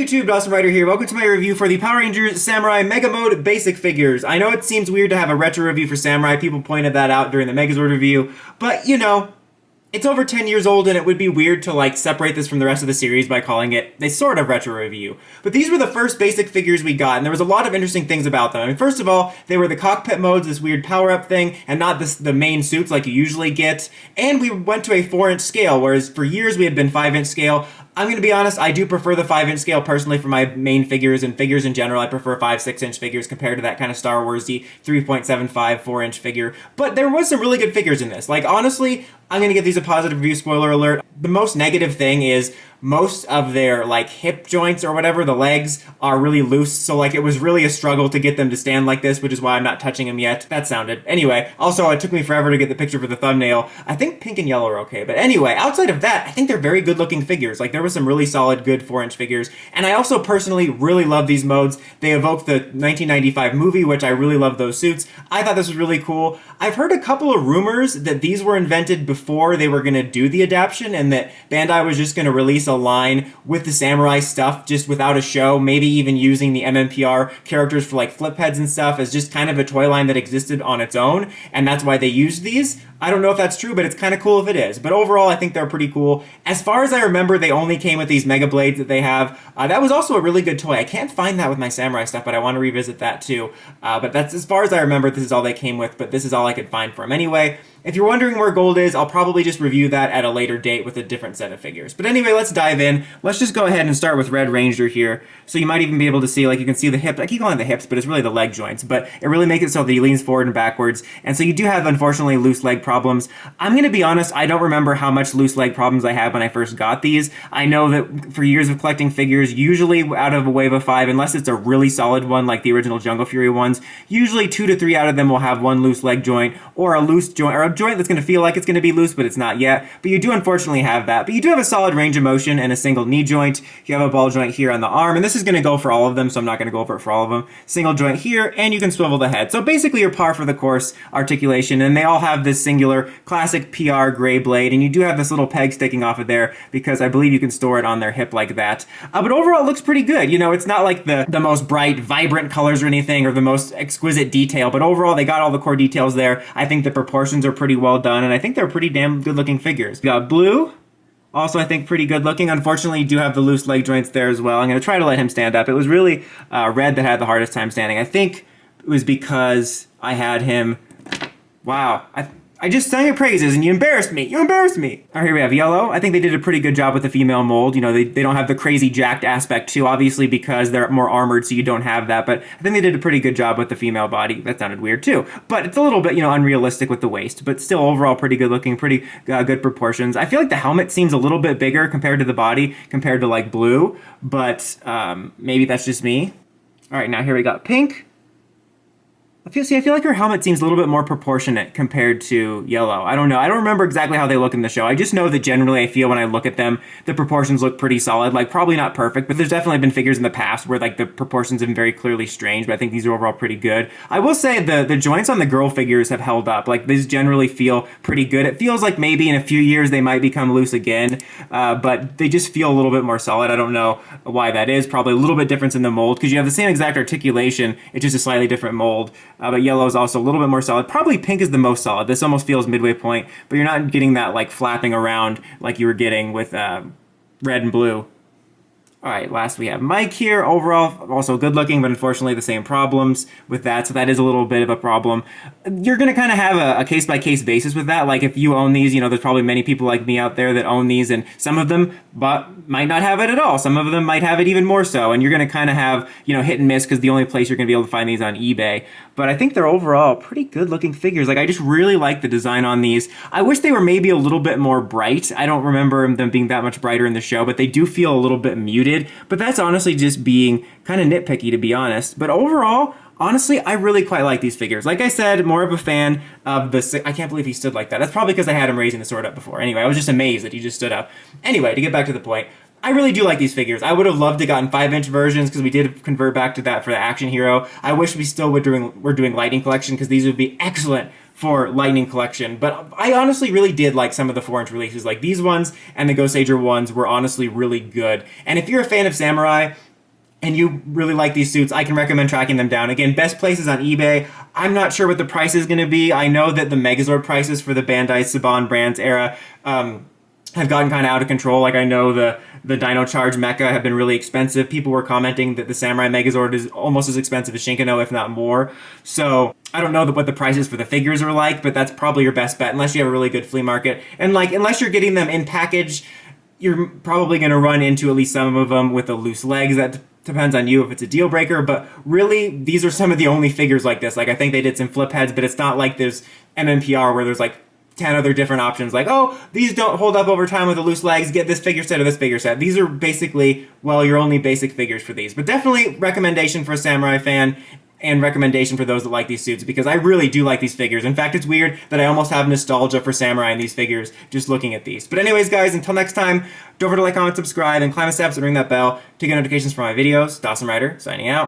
YouTube, Dawson Ryder here. Welcome to my review for the Power Rangers Samurai Mega Mode basic figures. I know it seems weird to have a retro review for Samurai. People pointed that out during the Megazord review, but you know, it's over 10 years old and it would be weird to like separate this from the rest of the series by calling it a sort of retro review. But these were the first basic figures we got, and there was a lot of interesting things about them. I mean, first of all, they were the cockpit modes, this weird power-up thing, and not the main suits like you usually get. And we went to a 4-inch scale, whereas for years we had been 5-inch scale. I'm going to be honest, I do prefer the 5-inch scale personally for my main figures, and figures in general. I prefer 5-6-inch figures compared to that kind of Star Wars-y 3.75 4-inch figure. But there was some really good figures in this. Like, honestly, I'm going to give these a positive review, spoiler alert. The most negative thing is most of their, like, hip joints or whatever, the legs, are really loose. So, like, it was really a struggle to get them to stand like this, which is why I'm not touching them yet. That sounded. Anyway, also, it took me forever to get the picture for the thumbnail. I think pink and yellow are okay. But anyway, outside of that, I think they're very good-looking figures. Like, there were some really solid, good 4-inch figures. And I also personally really love these modes. They evoke the 1995 movie, which I really love those suits. I thought this was really cool. I've heard a couple of rumors that these were invented before they were going to do the adaptation, and that Bandai was just going to release a line with the samurai stuff just without a show, maybe even using the mmpr characters for like flip heads and stuff as just kind of a toy line that existed on its own, and that's why they used these. I don't know if that's true, but it's kind of cool if it is. But overall, I think they're pretty cool. As far as I remember, they only came with these Mega Blades that they have. That was also a really good toy. I can't find that with my Samurai stuff, but I want to revisit that too. But that's as far as I remember, this is all they came with, but this is all I could find for them. Anyway, if you're wondering where gold is, I'll probably just review that at a later date with a different set of figures. But anyway, let's dive in. Let's just go ahead and start with Red Ranger here. So you might even be able to see, like, you can see the hip. I keep calling it the hips, but it's really the leg joints. But it really makes it so that he leans forward and backwards. And so you do have, unfortunately, loose leg problems. I'm going to be honest, I don't remember how much loose leg problems I had when I first got these. I know that for years of collecting figures, usually out of a wave of 5, unless it's a really solid one like the original Jungle Fury ones, usually 2 to 3 out of them will have one loose leg joint, or a loose joint, or a joint that's going to feel like it's going to be loose, but it's not yet. But you do unfortunately have that. But you do have a solid range of motion and a single knee joint. You have a ball joint here on the arm, and this is going to go for all of them, so I'm not going to go over it for all of them. Single joint here, and you can swivel the head. So basically you're par for the course articulation, and they all have this singular classic PR gray blade, and you do have this little peg sticking off of there because I believe you can store it on their hip like that. But overall it looks pretty good. You know, it's not like the most bright, vibrant colors or anything, or the most exquisite detail, but overall they got all the core details there. I think the proportions are pretty well done, and I think they're pretty damn good looking figures. We got Blue. Also, I think pretty good looking. Unfortunately, you do have the loose leg joints there as well. I'm going to try to let him stand up. It was really Red that had the hardest time standing. I think it was because I had him... Wow. I just sang your praises and you embarrassed me. You embarrassed me. All right, here we have Yellow. I think they did a pretty good job with the female mold. You know, they don't have the crazy jacked aspect too, obviously because they're more armored, so you don't have that. But I think they did a pretty good job with the female body. That sounded weird too. But it's a little bit, you know, unrealistic with the waist. But still, overall, pretty good looking, pretty good proportions. I feel like the helmet seems a little bit bigger compared to the body, compared to like Blue. But maybe that's just me. All right, now here we got Pink. I feel like her helmet seems a little bit more proportionate compared to Yellow. I don't know. I don't remember exactly how they look in the show. I just know that generally I feel when I look at them, the proportions look pretty solid. Like, probably not perfect, but there's definitely been figures in the past where, like, the proportions have been very clearly strange, but I think these are overall pretty good. I will say the joints on the girl figures have held up. Like, these generally feel pretty good. It feels like maybe in a few years they might become loose again, but they just feel a little bit more solid. I don't know why that is. Probably a little bit difference in the mold, because you have the same exact articulation, it's just a slightly different mold. But Yellow is also a little bit more solid. Probably Pink is the most solid. This almost feels midway point, but you're not getting that like flapping around like you were getting with Red and Blue. All right, last we have Mike here. Overall, also good looking, but unfortunately the same problems with that, so that is a little bit of a problem. You're going to kind of have a case-by-case basis with that. Like, if you own these, you know, there's probably many people like me out there that own these, and some of them might not have it at all. Some of them might have it even more so, and you're going to kind of have, you know, hit and miss, because the only place you're going to be able to find these on eBay. But I think they're overall pretty good-looking figures. Like, I just really like the design on these. I wish they were maybe a little bit more bright. I don't remember them being that much brighter in the show, but they do feel a little bit muted. But that's honestly just being kind of nitpicky, to be honest. But overall, honestly, I really quite like these figures. Like I said, more of a fan of the... I can't believe he stood like that. That's probably because I had him raising the sword up before. Anyway, I was just amazed that he just stood up. Anyway, to get back to the point, I really do like these figures. I would have loved to gotten 5-inch versions because we did convert back to that for the Action Hero. I wish we still were doing Lightning Collection, because these would be excellent for Lightning Collection. But I honestly really did like some of the 4-inch releases. Like these ones and the Ghost Sager ones were honestly really good. And if you're a fan of Samurai, and you really like these suits, I can recommend tracking them down. Again, best places on eBay. I'm not sure what the price is going to be. I know that the Megazord prices for the Bandai Saban Brands era have gotten kind of out of control. Like, I know the Dino Charge Mecha have been really expensive. People were commenting that the Samurai Megazord is almost as expensive as Shinkano, if not more. So I don't know what the prices for the figures are like, but that's probably your best bet, unless you have a really good flea market. And like, unless you're getting them in package, you're probably going to run into at least some of them with the loose legs. That depends on you if it's a deal breaker, but really, these are some of the only figures like this. Like, I think they did some flip heads, but it's not like there's mmpr where there's like 10 other different options, like, oh, these don't hold up over time with the loose legs, get this figure set or this figure set. These are basically, well, your only basic figures for these. But definitely recommendation for a Samurai fan, and recommendation for those that like these suits, because I really do like these figures. In fact, it's weird that I almost have nostalgia for Samurai in these figures just looking at these. But anyways, guys, until next time, don't forget to like, comment, subscribe, and climb the steps and ring that bell to get notifications for my videos. Dawson Ryder, signing out.